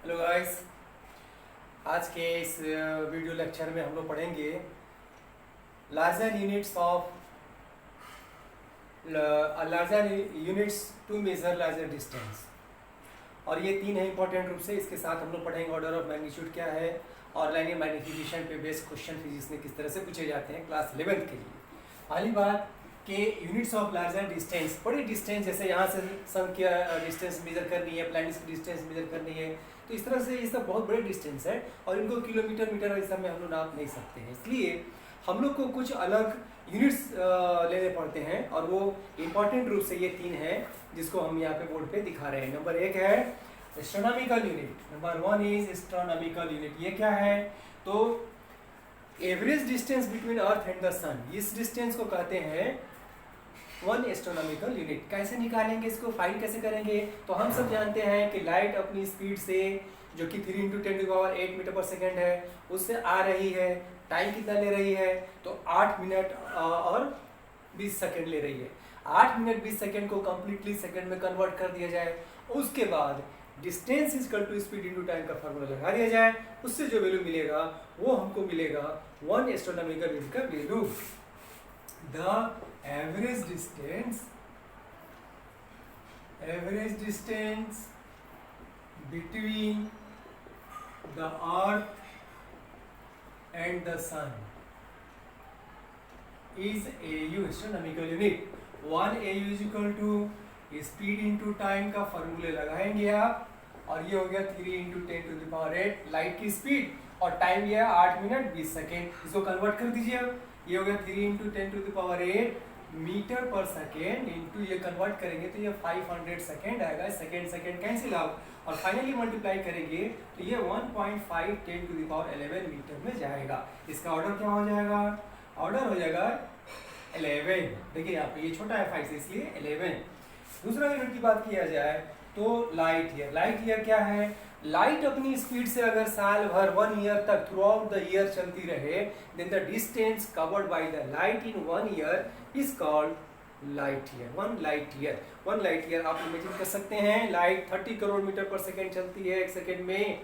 Hello guys, आज के इस वीडियो लेक्चर में हम लोग पढ़ेंगे larger units of larger units to measure larger distance. और ये तीन है इंपॉर्टेंट रूप से। इसके साथ हम लोग पढ़ेंगे ऑर्डर ऑफ मैग्नीट्यूड क्या है और लाइनियर मैग्निफिकेशन पे बेस्ड क्वेश्चन फिजिक्स में किस तरह से पूछे जाते हैं क्लास 11th के लिए। पहली बात कि यूनिट्स ऑफ लार्जर डिस्टेंस, बड़ी डिस्टेंस, जैसे यहाँ से सन की डिस्टेंस मेजर करनी है, प्लैनेट्स की डिस्टेंस मेजर करनी है, तो इस तरह से ये सब बहुत बड़े डिस्टेंस है और इनको किलोमीटर मीटर इस सब में हम लोग नाप नहीं सकते हैं। इसलिए हम लोग को कुछ अलग यूनिट्स लेने पड़ते हैं और वो इम्पॉर्टेंट रूप से ये तीन है जिसको हम यहाँ पे बोर्ड पे दिखा रहे हैं। नंबर एक है astronomical unit, number one is astronomical unit. ये क्या है? तो average distance between earth and the sun, इस डिस्टेंस को कहते हैं वन एस्ट्रोनॉमिकल यूनिट। कैसे निकालेंगे इसको, फाइंड कैसे करेंगे? तो हम सब जानते हैं कि लाइट अपनी स्पीड से, जो कि 3 × 10⁸ मीटर पर सेकेंड है, उससे आ रही है। टाइम कितना ले रही है? तो 8 मिनट और 20 सेकेंड ले रही है। 8 मिनट 20 सेकेंड को कंप्लीटली सेकेंड में कन्वर्ट कर दिया जाए, उसके बाद distance equal to speed into time का फॉर्मूला लगा दिया जाए, उससे जो वैल्यू मिलेगा वो हमको मिलेगा वन एस्ट्रोनॉमिकल यूनिट का value. The average distance between the earth and the sun is AU, astronomical unit। 1 AU is equal to speed into time का फॉर्मूले लगाएंगे आप, और ये हो गया 3 × 10⁸ लाइट की स्पीड, और टाइम ये है 8 मिनट 20 सेकेंड। इसको कन्वर्ट कर दीजिए अब, ये हो गया 3 × 10⁸ मीटर पर सेकेंड इंटू, ये कन्वर्ट करेंगे तो ये 500 सेकेंड आएगा। सेकेंड कैंसिल आउट, और फाइनली मल्टीप्लाई करेंगे तो ये 1.5 10⁻11 मीटर में जाएगा। इसका ऑर्डर क्या हो जाएगा? ऑर्डर हो जाएगा 11। देखिए यहाँ पे ये छोटा है 5 से, इसलिए 11। दूसरा यूनिट की बात किया जाए तो लाइट ईयर। लाइट ईयर क्या है? लाइट अपनी स्पीड से अगर साल भर 1 ईयर तक थ्रू आउट द ईयर चलती रहे, then the distance covered by the light in 1 year is called light year. 1 light year. 1 light year आप इमेजिन कर सकते हैं, light 30 crore meter per second चलती है 1 सेकेंड में।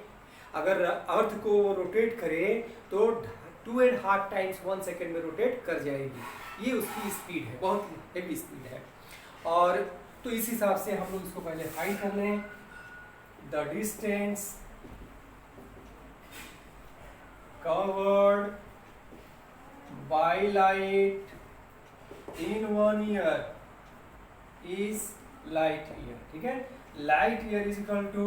अगर अर्थ को रोटेट करे तो 2.5 टाइम्स 1 सेकेंड में रोटेट कर जाएगी। ये उसकी स्पीड है, बहुत हेवी स्पीड है। और तो इस हिसाब से हम लोग इसको पहले फाइंड कर लें। The distance covered by light in 1 year is light year। ठीक है, light year is equal to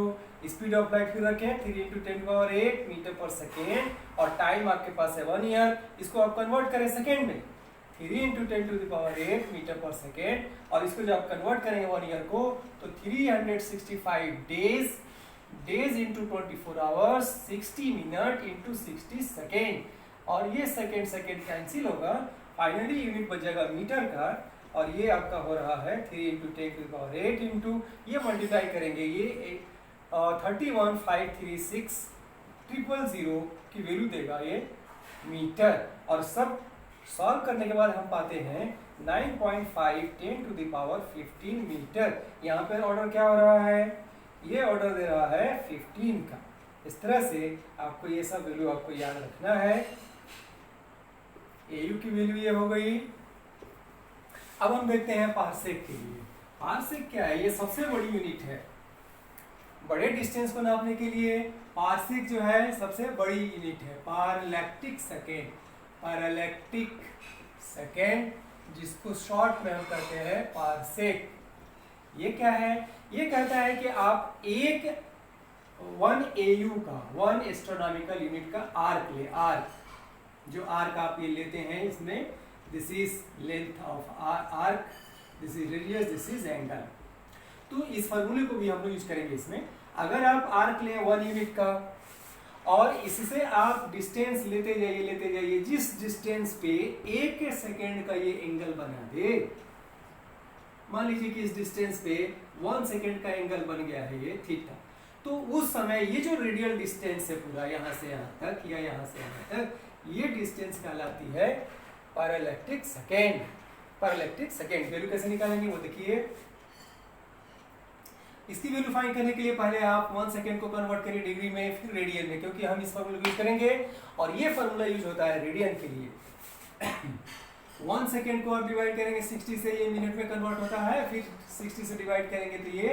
speed of light फिर रखें 3 × 10⁸ मीटर पर सेकेंड, और टाइम आपके पास है 1 ईयर। इसको आप कन्वर्ट करें सेकेंड में, 3 × 10⁸ मीटर पर सेकेंड, और इसको जब आप कन्वर्ट करेंगे 1 ईयर को तो 365 days into 24 hours, 60 minute into 60 second, और ये सेकेंड कैंसिल होगा। फाइनली यूनिट बच जाएगा मीटर का, और ये आपका हो रहा है 3 × 10⁸ इंटू, ये मल्टीप्लाई करेंगे, ये 31,536,000 की वैल्यू देगा ये मीटर। और सब सॉल्व करने के बाद हम पाते हैं 9.5 10⁻15 मीटर। यहाँ पर ऑर्डर क्या हो रहा है? ये ऑर्डर दे रहा है 15 का। इस तरह से आपको ये सब वैल्यू आपको याद रखना है। एयू की वैल्यू ये हो गई। अब हम देखते हैं पारसेक के लिए। पारसेक क्या है? ये सबसे बड़ी यूनिट है बड़े डिस्टेंस को नापने के लिए। पारसेक जो है सबसे बड़ी यूनिट है। पारलैक्टिक सेकेंड, पैरालैक्टिक सेकेंड, जिसको शॉर्ट में हम कहते हैं पारसेक। ये क्या है? ये कहता है कि आप एक 1 AU का, 1 एस्ट्रोनॉमिकल यूनिट का आर्क ले। आर्क, जो आर्क आप ये लेते हैं, इसमें this is length of arc, this is radius, this is angle. तो इस फॉर्मूले को भी हम लोग यूज करेंगे इसमें। अगर आप आर्क लें 1 यूनिट का, और इससे आप डिस्टेंस लेते जाइए, जिस डिस्टेंस पे 1 सेकेंड का ये एंगल बना दे, मान लीजिए कि इस डिस्टेंस पे 1 सेकेंड का एंगल बन गया है ये थीटा, तो उस समय ये जो रेडियल डिस्टेंस है पूरा यहाँ से यहाँ तक या यहाँ से यहाँ तक, ये डिस्टेंस कहलाती है पैरालैक्टिक सेकेंड। पैरालैक्टिक सेकेंड वैल्यू कैसे निकालेंगे वो देखिए। इसकी वैल्यू फाइंड करने के लिए पहले आप 1 सेकेंड को कन्वर्ट करिए डिग्री में, फिर रेडियन में, क्योंकि हम इस फॉर्मूला यूज करेंगे और ये फॉर्मूला यूज होता है रेडियन के लिए। 1 सेकेंड को आप डिवाइड करेंगे 60 से, ये मिनट में कन्वर्ट होता है, फिर 60 से डिवाइड करेंगे तो ये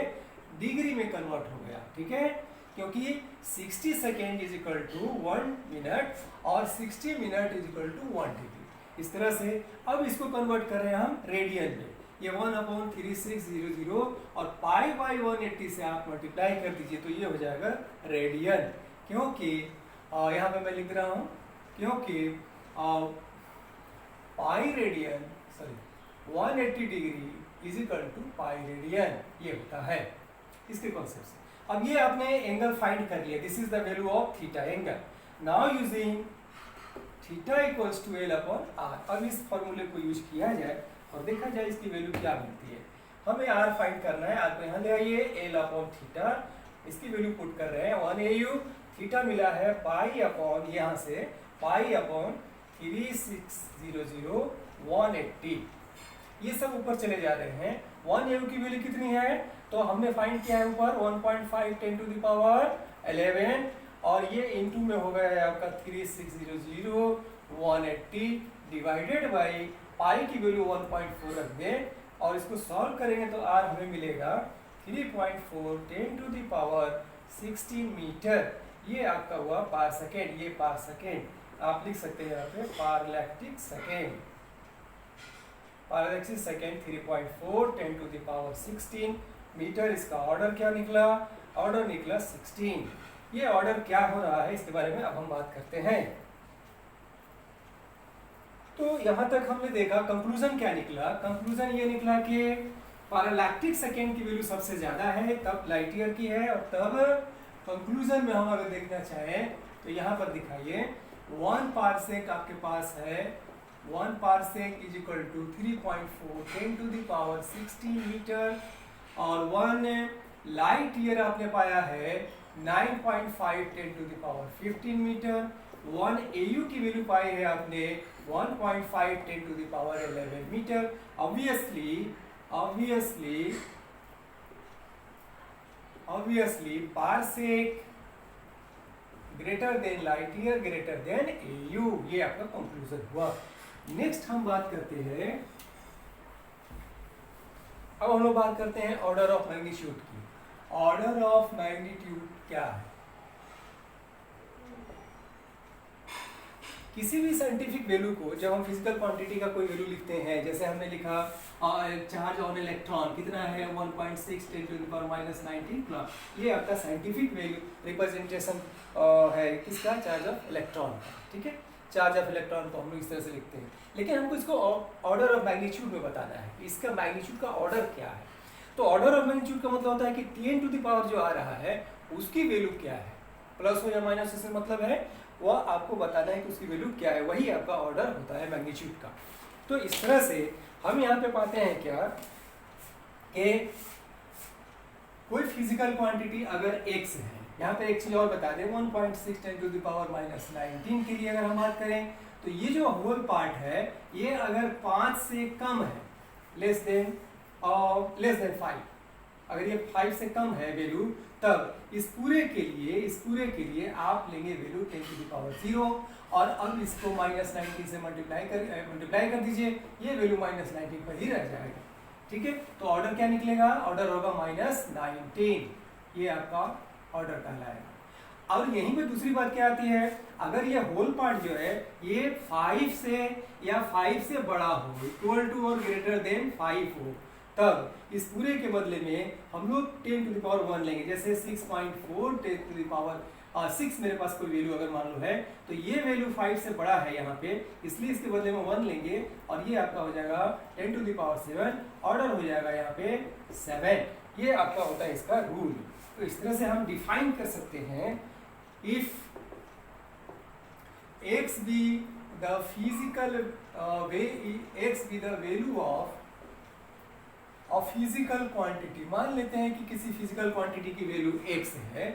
डिग्री में कन्वर्ट हो गया, ठीक है, क्योंकि 60 second is equal to 1 minute और 60 minute is equal to 1 degree. इस तरह से अब इसको कन्वर्ट कर रहे हैं हम रेडियन में। ये 1/3600 और पाई बाई 180 से आप मल्टीप्लाई कर दीजिए तो ये हो जाएगा रेडियन, क्योंकि यहाँ पे मैं लिख रहा हूँ क्योंकि pi radian 180 degree is equal to pi radian, ये होता है इसके कॉन्सेप्ट से। अब ये आपने एंगल फाइंड कर लिया, this is the value of theta angle. Now using theta equals to L/R, अब इस फॉर्मूले को यूज किया जाए और देखा जाए इसकी वैल्यू क्या मिलती है। हमें R फाइंड करना है, R को यहाँ ले आइए, L/θ, इसकी वैल्यू पुट कर रहे हैं 1 AU, थीटा मिला है पाई अपॉन, यहाँ से पाई अपॉन 3600 180, ये सब ऊपर चले जा रहे हैं। 1 AU की वैल्यू कितनी है, तो हमने फाइंड किया है ऊपर 1.5 10 टू द पावर 11, और ये इनटू में हो गया है आपका 3600 180 डिवाइडेड बाई पाई की वैल्यू 1.4 रख दें और इसको सॉल्व करेंगे तो R हमें मिलेगा 3.4 10 टू द पावर 16 मीटर, ये आपका हुआ पार सेकेंड। ये पार सेकेंड आप लिख सकते हैं यहाँ पे parallactic second, parallactic second 3.4 10 to the power 16 metre. इसका ऑर्डर क्या निकला, ऑर्डर निकला 16। ये ऑर्डर क्या हो रहा है इसके बारे में अब हम बात करते हैं। तो यहाँ तक हमने देखा कंक्लूजन क्या निकला, कंक्लूजन ये निकला कि पैरालैक्टिक सेकेंड की वैल्यू सबसे ज्यादा है, तब लाइट ईयर की है, और तब कंक्लूजन में हम अगर देखना चाहें तो यहाँ पर दिखाइए 1 पारसेक आपके पास है, 1 parsec is equal to 3.4 10 to the power 16 meter, और 1 लाइट ईयर आपने पाया है 9.5 10 to the power 15 meter. 1 AU की वैल्यू पाई है आपने 1.5 10 to the power 11 meter. Obviously parsec greater than light year greater than AU, ये आपका कंक्लूजन हुआ। नेक्स्ट हम बात करते हैं, अब हम लोग बात करते हैं ऑर्डर ऑफ मैग्नीट्यूड की। ऑर्डर ऑफ मैग्नीट्यूड क्या है, किसी भी साइंटिफिक वैल्यू को जब हम फिजिकल क्वांटिटी का कोई वैल्यू लिखते हैं, जैसे हमने लिखा चार्ज ऑन इलेक्ट्रॉन कितना है 1.6 10 टू द पावर -19 कूलम, ये आपका साइंटिफिक वैल्यू रिप्रेजेंटेशन है किसका, चार्ज ऑफ इलेक्ट्रॉन का, ठीक है। चार्ज ऑफ इलेक्ट्रॉन को हम लोग इस तरह से लिखते हैं, लेकिन हमको इसको ऑर्डर ऑफ मैग्नीट्यूड में बताना है, इसका मैग्नीट्यूड का ऑर्डर क्या है। तो ऑर्डर ऑफ मैग्नीट्यूड का मतलब होता है कि 10 टू द पावर जो आ रहा है उसकी वैल्यू क्या है, प्लस हो या माइनस से मतलब है वह आपको बताना है कि उसकी वैल्यू क्या है, वही आपका ऑर्डर होता है मैग्नीट्यूड का। तो इस तरह से हम यहाँ पे पाते हैं क्या कि कोई फिजिकल क्वांटिटी अगर x है, यहाँ पे एक चीज और बता दें 1.6 10 टू द पावर -19 के लिए अगर हम बात करें तो ये जो होल पार्ट है ये अगर 5 से कम है, लेस देन 5, अगर ये 5 से कम है वैल्यू, तब इस पूरे के लिए आप लेंगे वैल्यू 10 टू द पावर 0, और अब इसको -19 से मल्टीप्लाई कर दीजिए, ये वैल्यू -19 पर ही रह जाएगा, ठीक है। तो ऑर्डर क्या निकलेगा, ऑर्डर होगा -19, ये आपका ऑर्डर कहलाएगा। और यहीं पे दूसरी बात क्या आती है, अगर ये होल पार्ट जो है ये 5 से या 5 से बड़ा हो, इक्वल टू और ग्रेटर देन 5 हो, तब इस पूरे के बदले में हम लोग 10 टू द पावर 1 लेंगे। जैसे 6.4 10 टू द पावर 6 मेरे पास कोई वैल्यू अगर मान लो है, तो ये वैल्यू 5 से बड़ा है यहाँ पे, इसलिए इसके बदले में 1 लेंगे, और ये आपका हो जाएगा 10 टू द पावर 7, ऑर्डर हो जाएगा यहाँ पे 7। ये आपका होता है इसका रूल। तो इस तरह से हम डिफाइन कर सकते हैं, if x be the physical x be the value of physical quantity, मान लेते हैं कि किसी फिजिकल क्वांटिटी की वैल्यू x है,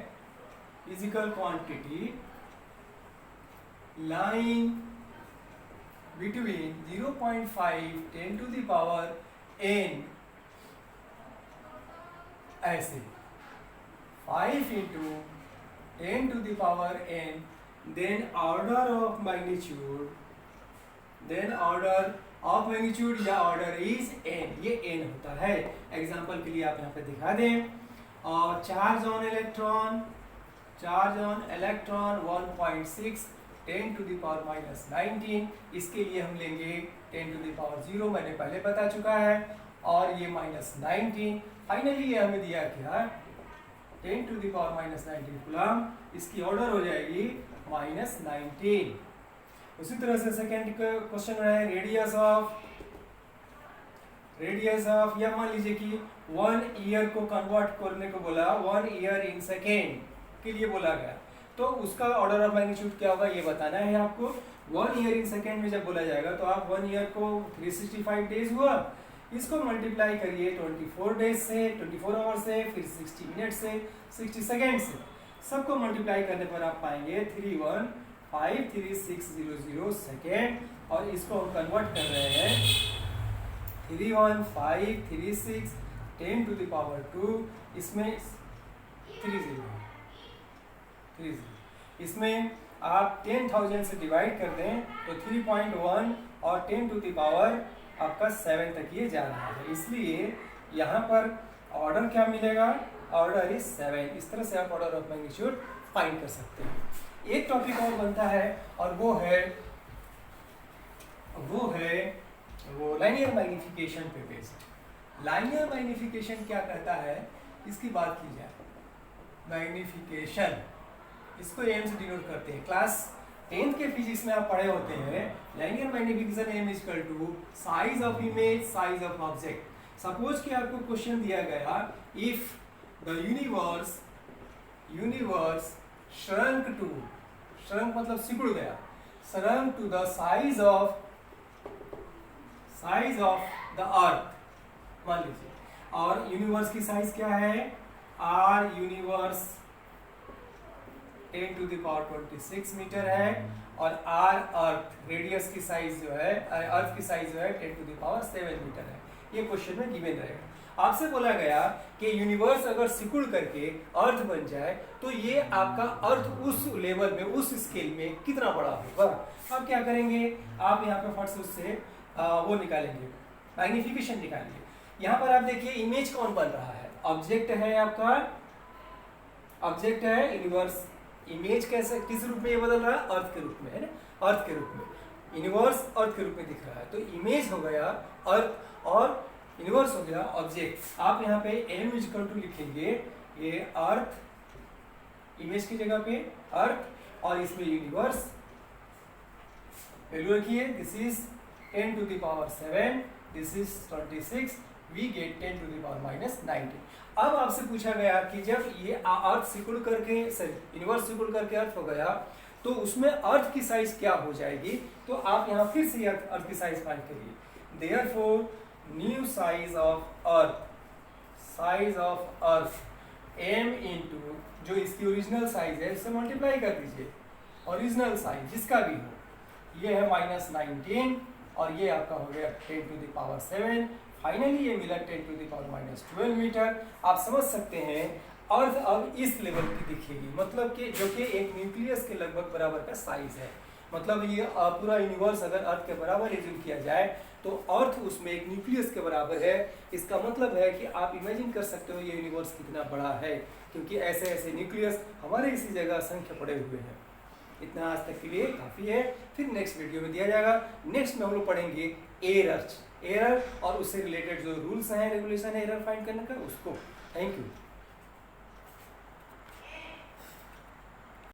physical quantity lying between 0.5 10 to the power n, ऐसे 5 into 10 to the power n, then order of magnitude या order is n, ये n होता है। एग्जांपल के लिए आप यहाँ पे दिखा दें, और charge on electron 1.6 10 to the power minus 19, इसके लिए हम लेंगे 10 to the power 0, मैंने पहले बता चुका है, और ये -19। फाइनली ये हमें दिया क्या, 10 to the power minus 19 coulomb, इसकी ऑर्डर हो जाएगी -19। उसी तरह से सेकेंड क्वेश्चन है रेडियस ऑफ, या मान लीजिए कि 1 ईयर को कन्वर्ट करने को बोला, 1 ईयर इन सेकेंड के लिए बोला गया, तो उसका ऑर्डर ऑफ मैग्नीट्यूड क्या होगा ये बताना है आपको। 1 ईयर इन सेकेंड में जब बोला जाएगा तो आप 1 ईयर को 365 डेज हुआ, इसको मल्टीप्लाई करिए 24 डेज से, 24 आवर से, फिर 60 मिनट से, 60 सेकेंड से, सबको मल्टीप्लाई करने पर आप पाएंगे 3153600 सेकेंड, और इसको हम कन्वर्ट कर रहे हैं 31536 10 to the power 2, इसमें 30, इसमें आप 10,000 से डिवाइड कर दें तो 3.1 और 10 to the power आपका 7 तक ये जा रहा है, इसलिए यहाँ पर ऑर्डर क्या मिलेगा, ऑर्डर इज 7। इस तरह से आप ऑर्डर ऑफ मैग्नीट्यूड फाइंड कर सकते हैं। एक टॉपिक और बनता है, और वो है लाइनियर मैग्निफिकेशन पे बेस्ड। लाइनियर मैग्निफिकेशन क्या कहता है, इसकी बात की जाए, मैग्निफिकेशन इसको एम से डिनोट करते हैं। क्लास 10th के फिजिक्स में आप पढ़े होते हैं, linear magnification M is equal to size of image, size of object. Suppose कि आपको क्वेश्चन दिया गया, इफ द यूनिवर्स श्रंक मतलब सिकुड़ गया, shrink to the size of the earth मान लीजिए, और यूनिवर्स की साइज क्या है, R universe 10 to the power 26 meter है, और आर अर्थ रेडियस की साइज जो है, अर्थ की साइज जो है 10 to the power 7 मीटर है। ये क्वेश्चन में गिवन रहेगा। आपसे बोला गया कि यूनिवर्स अगर सिकुड़ करके अर्थ बन जाए तो ये आपका अर्थ उस लेवल में, उस स्केल में कितना बड़ा होगा। अब क्या करेंगे, आप यहाँ पे फट से उससे वो निकालेंगे, मैग्निफिकेशन निकालेंगे। यहाँ पर आप देखिए इमेज कौन बन रहा है, ऑब्जेक्ट है आपका, ऑब्जेक्ट है यूनिवर्स। इमेज कैसे, किस रूप में ये बदल रहा है, अर्थ के रूप में, है ना, अर्थ के रूप में। यूनिवर्स अर्थ के रूप में दिख रहा है, तो इमेज हो गया अर्थ और यूनिवर्स हो गया ऑब्जेक्ट। आप यहाँ पे m इक्वल टू लिखेंगे, ये अर्थ, इमेज की जगह पे अर्थ, और इसमें यूनिवर्स वैल्यू रखिए, this is 10 to the power 7, this is 26, we get 10 to the power minus 19। अब आपसे पूछा गया कि जब ये अर्थ सिकुड़ करके, यूनिवर्स सिकुड़ करके अर्थ हो गया, तो उसमें अर्थ की साइज क्या हो जाएगी, तो आप यहाँ फिर से अर्थ की साइज फाइंड करिए। Therefore new size of earth m into जो इसकी ओरिजिनल साइज है, इससे मल्टीप्लाई कर दीजिए, ओरिजिनल साइज जिसका भी हो, ये है -19, और ये आपका हो गया 10 to the power 7। फाइनली ये मिला 10 to the power -12 मीटर। आप समझ सकते हैं अर्थ अब इस लेवल की दिखेगी, मतलब कि जो कि एक न्यूक्लियस के लगभग बराबर का साइज है। मतलब ये पूरा यूनिवर्स अगर अर्थ के बराबर एज्यूम किया जाए तो अर्थ उसमें एक न्यूक्लियस के बराबर है। इसका मतलब है कि आप इमेजिन कर सकते हो ये यूनिवर्स कितना बड़ा है, क्योंकि ऐसे ऐसे न्यूक्लियस हमारे इसी जगह असंख्य पड़े हुए हैं। इतना आज तक के लिए काफ़ी है, फिर नेक्स्ट वीडियो में दिया जाएगा। नेक्स्ट में हम लोग पढ़ेंगे एरर और उससे रिलेटेड जो रूल्स हैं, रेगुलेशन है एरर फाइंड करने का, उसको। Thank you.